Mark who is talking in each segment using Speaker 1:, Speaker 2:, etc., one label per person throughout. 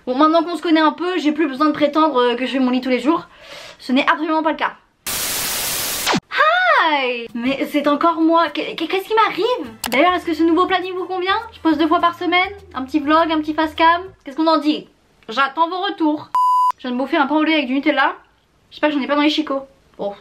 Speaker 1: Bon, maintenant qu'on se connaît un peu, j'ai plus besoin de prétendre que je fais mon lit tous les jours. Ce n'est absolument pas le cas. Hi! Mais c'est encore moi, qu'est-ce qui m'arrive? D'ailleurs, est-ce que ce nouveau planning vous convient? Je poste 2 fois par semaine, un petit vlog, un petit face cam. Qu'est-ce qu'on en dit? J'attends vos retours. Je viens de bouffer un pain au lait avec du Nutella. J'espère que j'en ai pas dans les chicots. Bon.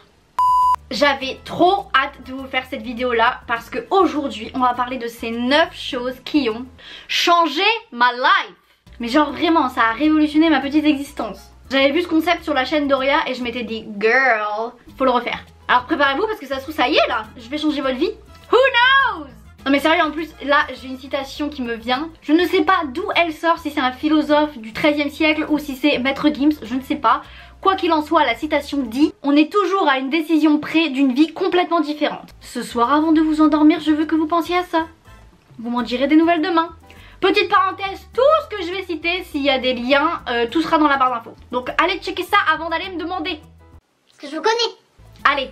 Speaker 1: J'avais trop hâte de vous faire cette vidéo là parce que aujourd'hui on va parler de ces 9 choses qui ont changé ma life. Mais genre vraiment, ça a révolutionné ma petite existence. J'avais vu ce concept sur la chaîne Doria et je m'étais dit girl, faut le refaire. Alors préparez-vous parce que ça se trouve ça y est là, je vais changer votre vie. Who knows? Non mais sérieux, en plus là j'ai une citation qui me vient. Je ne sais pas d'où elle sort, si c'est un philosophe du XIIIe siècle ou si c'est Maître Gims, je ne sais pas. Quoi qu'il en soit, la citation dit: on est toujours à une décision près d'une vie complètement différente. Ce soir avant de vous endormir, je veux que vous pensiez à ça. Vous m'en direz des nouvelles demain. Petite parenthèse, tout ce que je vais citer, s'il y a des liens, tout sera dans la barre d'infos. Donc allez checker ça avant d'aller me demander.
Speaker 2: Parce que je vous connais.
Speaker 1: Allez,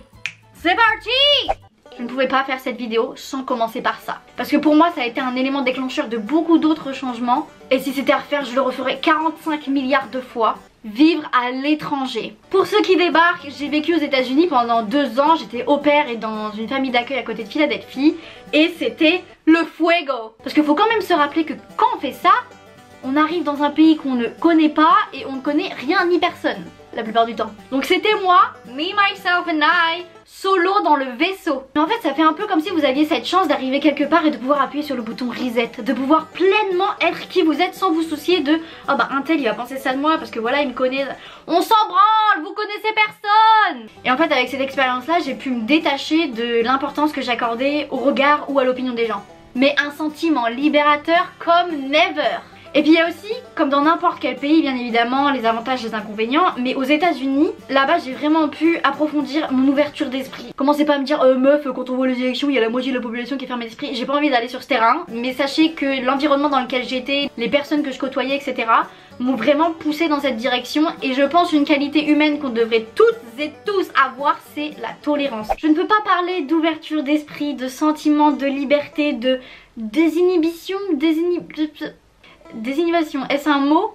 Speaker 1: c'est parti! Je ne pouvais pas faire cette vidéo sans commencer par ça. Parce que pour moi, ça a été un élément déclencheur de beaucoup d'autres changements. Et si c'était à refaire, je le referais 45 milliards de fois. Vivre à l'étranger. Pour ceux qui débarquent, j'ai vécu aux États-Unis pendant 2 ans. J'étais au pair et dans une famille d'accueil à côté de Philadelphie. Et c'était le fuego. Parce qu'il faut quand même se rappeler que quand on fait ça, on arrive dans un pays qu'on ne connaît pas et on ne connaît rien ni personne la plupart du temps. Donc c'était moi, me, myself and I, solo dans le vaisseau. Mais en fait ça fait un peu comme si vous aviez cette chance d'arriver quelque part et de pouvoir appuyer sur le bouton reset, de pouvoir pleinement être qui vous êtes sans vous soucier de oh bah un tel il va penser ça de moi parce que voilà il me connaît. On s'en branle, vous connaissez personne. Et en fait avec cette expérience là j'ai pu me détacher de l'importance que j'accordais au regard ou à l'opinion des gens. Mais un sentiment libérateur comme never. Et puis il y a aussi, comme dans n'importe quel pays bien évidemment, les avantages et les inconvénients, mais aux États-Unis, là-bas j'ai vraiment pu approfondir mon ouverture d'esprit. Commencez pas à me dire meuf, quand on voit les élections il y a la moitié de la population qui est fermée d'esprit. J'ai pas envie d'aller sur ce terrain, mais sachez que l'environnement dans lequel j'étais, les personnes que je côtoyais, etc. m'ont vraiment poussé dans cette direction. Et je pense une qualité humaine qu'on devrait toutes et tous avoir, c'est la tolérance. Je ne peux pas parler d'ouverture d'esprit, de sentiment de liberté, de désinhibition, désinhibition, est-ce un mot?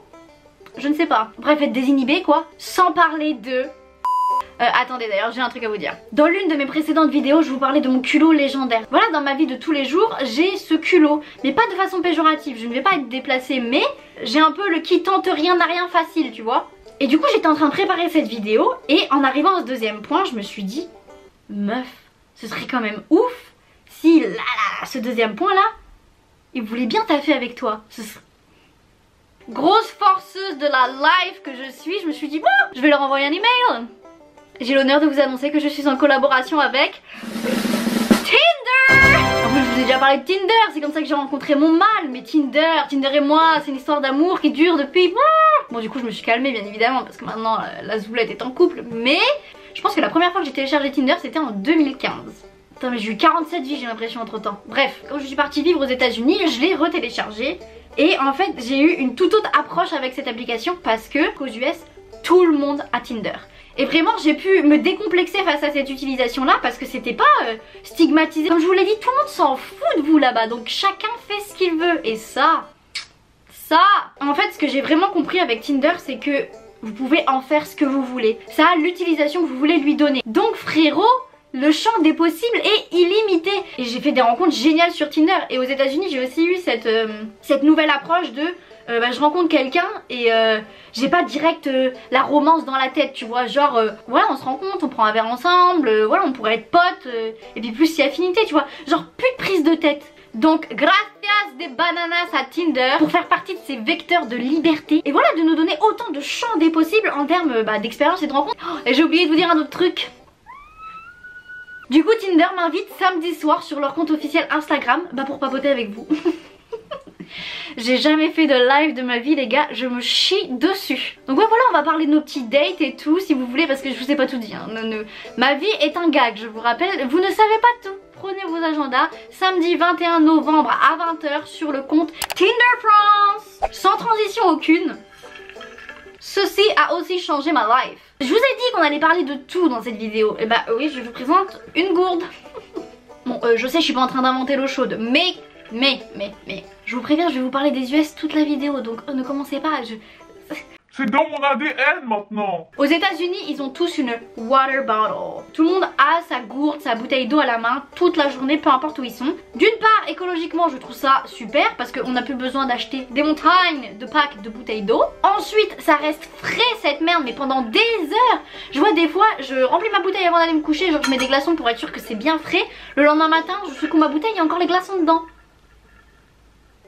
Speaker 1: Je ne sais pas. Bref, être désinhibé quoi. Sans parler de... attendez d'ailleurs, j'ai un truc à vous dire. Dans l'une de mes précédentes vidéos, je vous parlais de mon culot légendaire. Voilà, dans ma vie de tous les jours, j'ai ce culot. Mais pas de façon péjorative, je ne vais pas être déplacée, mais j'ai un peu le qui tente rien n'a rien facile, tu vois. Et du coup, j'étais en train de préparer cette vidéo, et en arrivant au deuxième point, je me suis dit, meuf, ce serait quand même ouf si, ce deuxième point là, il voulait bien taffer avec toi. Ce serait... Grosse forceuse de la life que je suis, je me suis dit bon, je vais leur envoyer un email. J'ai l'honneur de vous annoncer que je suis en collaboration avec Tinder. En plus je vous ai déjà parlé de Tinder, c'est comme ça que j'ai rencontré mon mâle. Mais Tinder et moi, c'est une histoire d'amour qui dure depuis... Bon du coup je me suis calmée bien évidemment parce que maintenant la zoulette est en couple. Mais je pense que la première fois que j'ai téléchargé Tinder c'était en 2015. Putain mais j'ai eu 47 vies j'ai l'impression entre temps. Bref, quand je suis partie vivre aux États-Unis, je l'ai retéléchargé. Et en fait j'ai eu une toute autre approche avec cette application parce que qu'aux US tout le monde a Tinder. Et vraiment j'ai pu me décomplexer face à cette utilisation là parce que c'était pas stigmatisé. Comme je vous l'ai dit, tout le monde s'en fout de vous là-bas, donc chacun fait ce qu'il veut. Et ça en fait ce que j'ai vraiment compris avec Tinder c'est que vous pouvez en faire ce que vous voulez. Ça a l'utilisation que vous voulez lui donner. Donc frérot, le champ des possibles est illimité. Et j'ai fait des rencontres géniales sur Tinder. Et aux États-Unis j'ai aussi eu cette nouvelle approche de je rencontre quelqu'un et j'ai pas direct la romance dans la tête, tu vois. Genre voilà, on se rencontre, on prend un verre ensemble, voilà, on pourrait être potes, et puis plus si affinité, tu vois. Genre plus de prise de tête. Donc gracias des bananas à Tinder pour faire partie de ces vecteurs de liberté. Et voilà, de nous donner autant de champs des possibles en termes d'expérience et de rencontres. Oh, et j'ai oublié de vous dire un autre truc. Du coup Tinder m'invite samedi soir sur leur compte officiel Instagram pour papoter avec vous. J'ai jamais fait de live de ma vie les gars, je me chie dessus. Donc ouais voilà, on va parler de nos petits dates et tout si vous voulez parce que je vous ai pas tout dit hein. Ma vie est un gag, je vous rappelle, vous ne savez pas tout. Prenez vos agendas, samedi 21 novembre à 20 h sur le compte Tinder France. Sans transition aucune, ceci a aussi changé ma life. Je vous ai dit qu'on allait parler de tout dans cette vidéo. Et bah oui, je vous présente une gourde. Bon, je sais, je suis pas en train d'inventer l'eau chaude, mais je vous préviens, je vais vous parler des US toute la vidéo, donc ne commencez pas.
Speaker 2: C'est dans mon ADN maintenant.
Speaker 1: Aux États-Unis, ils ont tous une water bottle. Tout le monde a sa gourde, sa bouteille d'eau à la main toute la journée, peu importe où ils sont. D'une part, écologiquement, je trouve ça super parce qu'on n'a plus besoin d'acheter des montagnes de packs de bouteilles d'eau. Ensuite, ça reste frais cette merde, mais pendant des heures. Je vois des fois, je remplis ma bouteille avant d'aller me coucher, genre je mets des glaçons pour être sûr que c'est bien frais. Le lendemain matin, je secoue ma bouteille, il y a encore les glaçons dedans.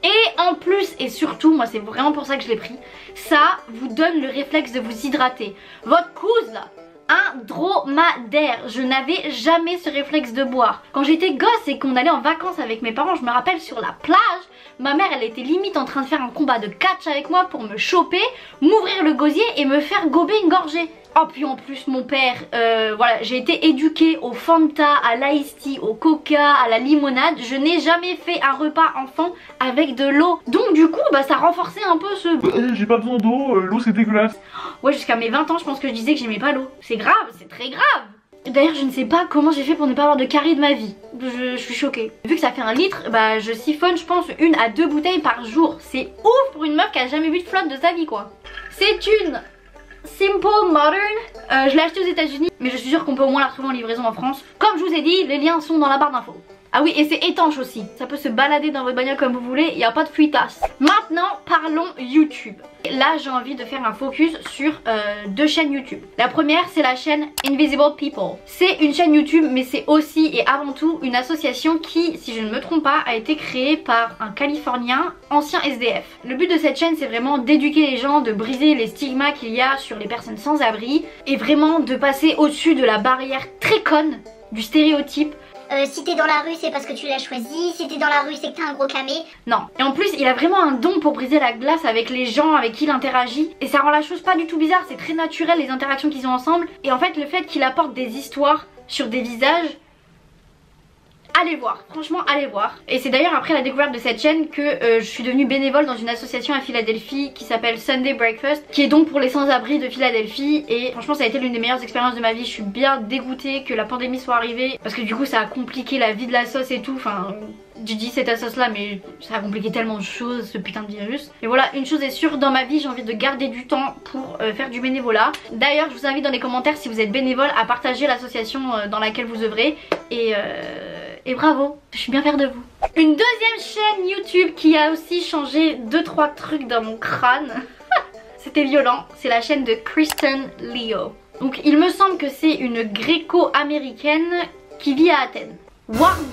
Speaker 1: Et en plus et surtout, moi c'est vraiment pour ça que je l'ai pris, ça vous donne le réflexe de vous hydrater. Votre couze là, un dromadaire, je n'avais jamais ce réflexe de boire. Quand j'étais gosse et qu'on allait en vacances avec mes parents, je me rappelle sur la plage, ma mère elle était limite en train de faire un combat de catch avec moi pour me choper, m'ouvrir le gosier et me faire gober une gorgée. Oh puis en plus mon père, voilà, j'ai été éduquée au Fanta, à l'Ice Tea, au Coca, à la limonade. Je n'ai jamais fait un repas enfant avec de l'eau. Donc du coup bah ça renforçait un peu ce...
Speaker 2: J'ai pas besoin d'eau, l'eau c'est dégueulasse.
Speaker 1: Ouais, jusqu'à mes 20 ans je pense que je disais que j'aimais pas l'eau. C'est grave, c'est très grave. D'ailleurs je ne sais pas comment j'ai fait pour ne pas avoir de caries de ma vie. Je suis choquée. Vu que ça fait 1 litre, bah je siphonne je pense 1 à 2 bouteilles par jour. C'est ouf pour une meuf qui a jamais bu de flotte de sa vie quoi. C'est une Simple Modern. Je l'ai acheté aux États-Unis, mais je suis sûre qu'on peut au moins la retrouver en livraison en France. Comme je vous ai dit, les liens sont dans la barre d'infos. Ah oui, et c'est étanche aussi. Ça peut se balader dans votre bagnole comme vous voulez, il n'y a pas de fuitasse. Maintenant, parlons YouTube. Là, j'ai envie de faire un focus sur 2 chaînes YouTube. La première, c'est la chaîne Invisible People. C'est une chaîne YouTube, mais c'est aussi et avant tout une association qui, si je ne me trompe pas, a été créée par un Californien, ancien SDF. Le but de cette chaîne, c'est vraiment d'éduquer les gens, de briser les stigmas qu'il y a sur les personnes sans abri et vraiment de passer au-dessus de la barrière très conne du stéréotype.
Speaker 3: Si t'es dans la rue c'est parce que tu l'as choisi, si t'es dans la rue c'est que t'as un gros camé.
Speaker 1: Non, et en plus il a vraiment un don pour briser la glace avec les gens avec qui il interagit. Et ça rend la chose pas du tout bizarre, c'est très naturel les interactions qu'ils ont ensemble. Et en fait le fait qu'il apporte des histoires sur des visages, allez voir, franchement allez voir. Et c'est d'ailleurs après la découverte de cette chaîne que je suis devenue bénévole dans une association à Philadelphie qui s'appelle Sunday Breakfast, qui est donc pour les sans-abri de Philadelphie. Et franchement ça a été l'une des meilleures expériences de ma vie. Je suis bien dégoûtée que la pandémie soit arrivée parce que du coup ça a compliqué la vie de la sauce et tout. Enfin j'ai dit cette sauce là mais ça a compliqué tellement de choses ce putain de virus. Et voilà, une chose est sûre, dans ma vie j'ai envie de garder du temps pour faire du bénévolat. D'ailleurs je vous invite dans les commentaires si vous êtes bénévole à partager l'association dans laquelle vous œuvrez. Et bravo, je suis bien fière de vous. Une deuxième chaîne YouTube qui a aussi changé 2-3 trucs dans mon crâne. C'était violent, c'est la chaîne de Kristen Leo. Donc il me semble que c'est une gréco-américaine qui vit à Athènes. Warning,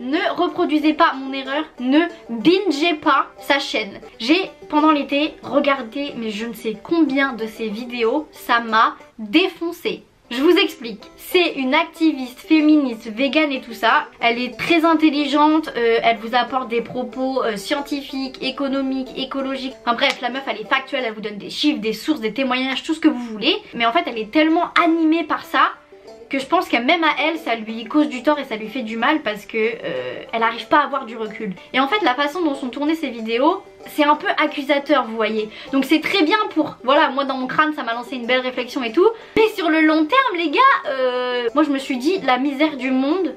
Speaker 1: ne reproduisez pas mon erreur, ne bingez pas sa chaîne. J'ai pendant l'été regardé mais je ne sais combien de ses vidéos, ça m'a défoncé. Je vous explique, c'est une activiste féministe, végane et tout ça. Elle est très intelligente, elle vous apporte des propos scientifiques, économiques, écologiques. Enfin bref, la meuf elle est factuelle, elle vous donne des chiffres, des sources, des témoignages, tout ce que vous voulez. Mais en fait elle est tellement animée par ça que je pense que même à elle ça lui cause du tort et ça lui fait du mal parce que elle n'arrive pas à avoir du recul. Et en fait la façon dont sont tournées ces vidéos, c'est un peu accusateur vous voyez. Donc c'est très bien pour, voilà, moi dans mon crâne ça m'a lancé une belle réflexion et tout. Mais sur le long terme les gars, moi je me suis dit la misère du monde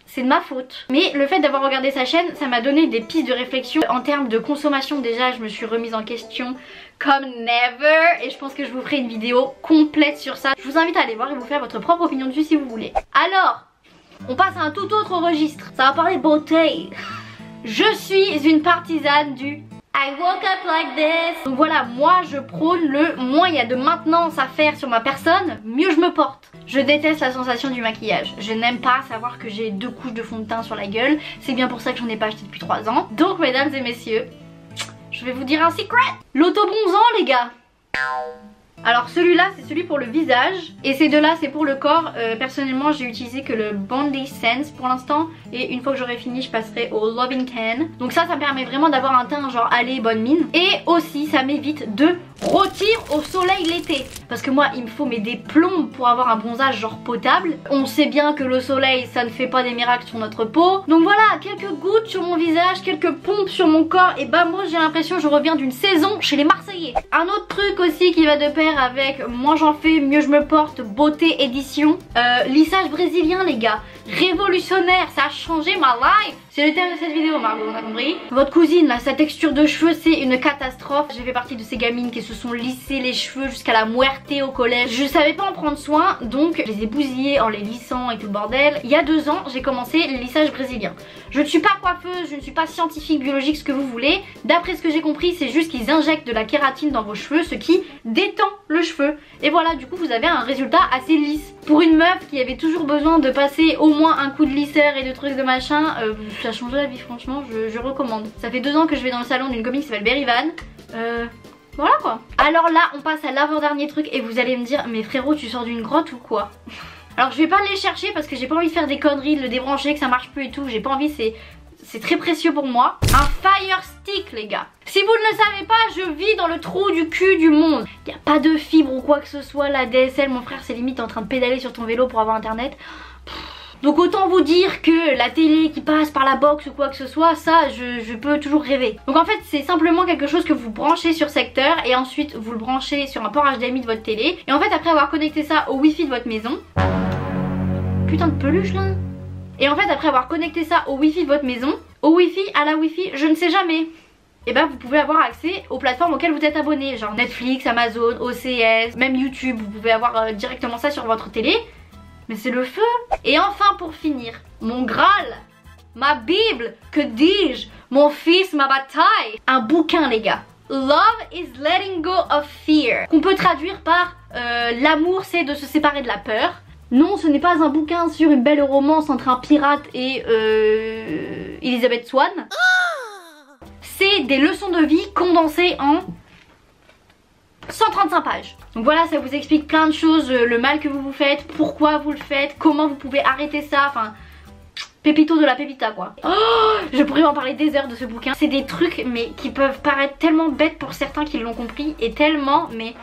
Speaker 1: c'est de ma faute. Mais le fait d'avoir regardé sa chaîne, ça m'a donné des pistes de réflexion. En termes de consommation déjà, je me suis remise en question comme never. Et je pense que je vous ferai une vidéo complète sur ça. Je vous invite à aller voir et vous faire votre propre opinion dessus si vous voulez. Alors, on passe à un tout autre registre. Ça va parler beauté. Je suis une partisane du I woke up like this. Donc voilà, moi je prône le moins il y a de maintenance à faire sur ma personne, mieux je me porte. Je déteste la sensation du maquillage. Je n'aime pas savoir que j'ai 2 couches de fond de teint sur la gueule. C'est bien pour ça que j'en ai pas acheté depuis 3 ans. Donc mesdames et messieurs, je vais vous dire un secret. L'autobronzant les gars. Alors celui-là c'est celui pour le visage et ces deux là c'est pour le corps. Personnellement j'ai utilisé que le Bondi Sense pour l'instant et une fois que j'aurai fini je passerai au Loving Tan. Donc ça me permet vraiment d'avoir un teint genre allez bonne mine. Et aussi ça m'évite de rôtir au soleil l'été. Parce que moi il me faut mais des plombs pour avoir un bronzage genre potable. On sait bien que le soleil ça ne fait pas des miracles sur notre peau. Donc voilà, quelques gouttes sur mon visage, quelques pompes sur mon corps. Et bah moi j'ai l'impression que je reviens d'une saison chez les Marseillais. Un autre truc aussi qui va de pair avec moins j'en fais mieux je me porte, beauté édition, lissage brésilien les gars, révolutionnaire, ça a changé ma life. C'est le thème de cette vidéo, Margot, on a compris. Votre cousine là, sa texture de cheveux c'est une catastrophe. J'ai fait partie de ces gamines qui se sont lissées les cheveux jusqu'à la muerte au collège. Je savais pas en prendre soin, donc je les ai bousillés en les lissant et tout le bordel. Il y a 2 ans, j'ai commencé le lissage brésilien. Je ne suis pas coiffeuse, je ne suis pas scientifique, biologique, ce que vous voulez. D'après ce que j'ai compris, c'est juste qu'ils injectent de la kératine dans vos cheveux, ce qui détend le cheveu. Et voilà, du coup vous avez un résultat assez lisse. Pour une meuf qui avait toujours besoin de passer au moins un coup de lisseur et de trucs de machin, ça change la vie, franchement, je recommande. Ça fait 2 ans que je vais dans le salon d'une copine qui s'appelle Berry Van. Voilà quoi. Alors là on passe à l'avant-dernier truc et vous allez me dire mais frérot tu sors d'une grotte ou quoi? Alors je vais pas les chercher parce que j'ai pas envie de faire des conneries, de le débrancher, que ça marche plus et tout. J'ai pas envie, c'est très précieux pour moi. Un fire stick les gars. Si vous ne le savez pas, je vis dans le trou du cul du monde. Y a pas de fibre ou quoi que ce soit. La DSL mon frère c'est limite en train de pédaler sur ton vélo pour avoir internet. Donc autant vous dire que la télé qui passe par la box ou quoi que ce soit, ça je peux toujours rêver. Donc en fait c'est simplement quelque chose que vous branchez sur secteur et ensuite vous le branchez sur un port HDMI de votre télé. Et en fait après avoir connecté ça au wifi de votre maison... Putain de peluche là. Et en fait après avoir connecté ça au wifi de votre maison, au wifi, à la wifi, je ne sais jamais, et ben vous pouvez avoir accès aux plateformes auxquelles vous êtes abonné. Genre Netflix, Amazon, OCS, même YouTube, vous pouvez avoir directement ça sur votre télé. Mais c'est le feu. Et enfin pour finir, mon Graal, ma Bible, que dis-je, mon fils, ma bataille. Un bouquin les gars. Love is letting go of fear. Qu'on peut traduire par l'amour c'est de se séparer de la peur. Non, ce n'est pas un bouquin sur une belle romance entre un pirate et Elizabeth Swann. C'est des leçons de vie condensées en 135 pages. Donc voilà, ça vous explique plein de choses, le mal que vous vous faites, pourquoi vous le faites, comment vous pouvez arrêter ça, enfin... Pépito de la pépita quoi. Oh, je pourrais en parler des heures de ce bouquin. C'est des trucs mais qui peuvent paraître tellement bêtes pour certains qui l'ont compris et tellement mais...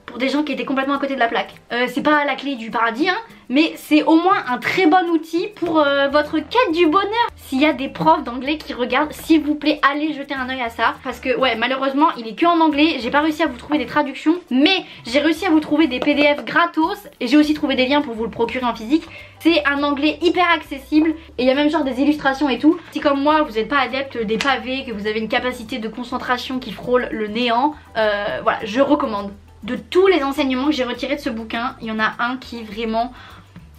Speaker 1: pour des gens qui étaient complètement à côté de la plaque. C'est pas la clé du paradis hein, mais c'est au moins un très bon outil pour votre quête du bonheur. S'il y a des profs d'anglais qui regardent, s'il vous plaît allez jeter un oeil à ça. Parce que ouais malheureusement il est que en anglais, j'ai pas réussi à vous trouver des traductions. Mais j'ai réussi à vous trouver des PDF gratos. Et j'ai aussi trouvé des liens pour vous le procurer en physique. C'est un anglais hyper accessible. Et il y a même genre des illustrations et tout. Si comme moi vous n'êtes pas adepte des pavés, que vous avez une capacité de concentration qui frôle le néant, voilà je recommande. De tous les enseignements que j'ai retirés de ce bouquin, il y en a un qui vraiment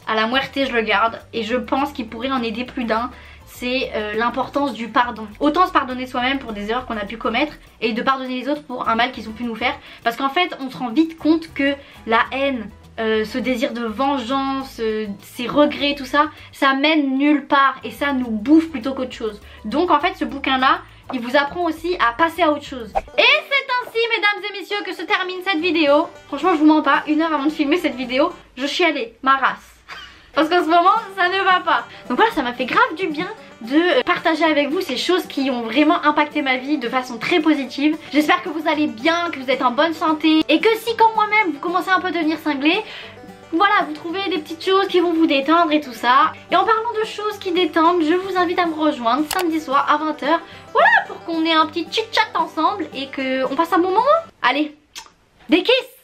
Speaker 1: à la muerte je le garde et je pense qu'il pourrait en aider plus d'un. C'est l'importance du pardon. Autant se pardonner soi-même pour des erreurs qu'on a pu commettre et de pardonner les autres pour un mal qu'ils ont pu nous faire. Parce qu'en fait on se rend vite compte que la haine, ce désir de vengeance, ces regrets, tout ça, ça mène nulle part et ça nous bouffe plutôt qu'autre chose. Donc en fait ce bouquin là, il vous apprend aussi à passer à autre chose. Et c'est ainsi mesdames et messieurs que se termine cette vidéo. Franchement je vous mens pas, 1 heure avant de filmer cette vidéo, je chialais ma race. Parce qu'en ce moment ça ne va pas. Donc voilà, ça m'a fait grave du bien de partager avec vous ces choses qui ont vraiment impacté ma vie de façon très positive. J'espère que vous allez bien, que vous êtes en bonne santé et que si comme moi-même vous commencez un peu à devenir cinglé, voilà, vous trouvez des petites choses qui vont vous détendre et tout ça. Et en parlant de choses qui détendent, je vous invite à me rejoindre samedi soir à 20 h. Voilà, pour qu'on ait un petit chit-chat ensemble et qu'on passe un bon moment. Allez, des kisses!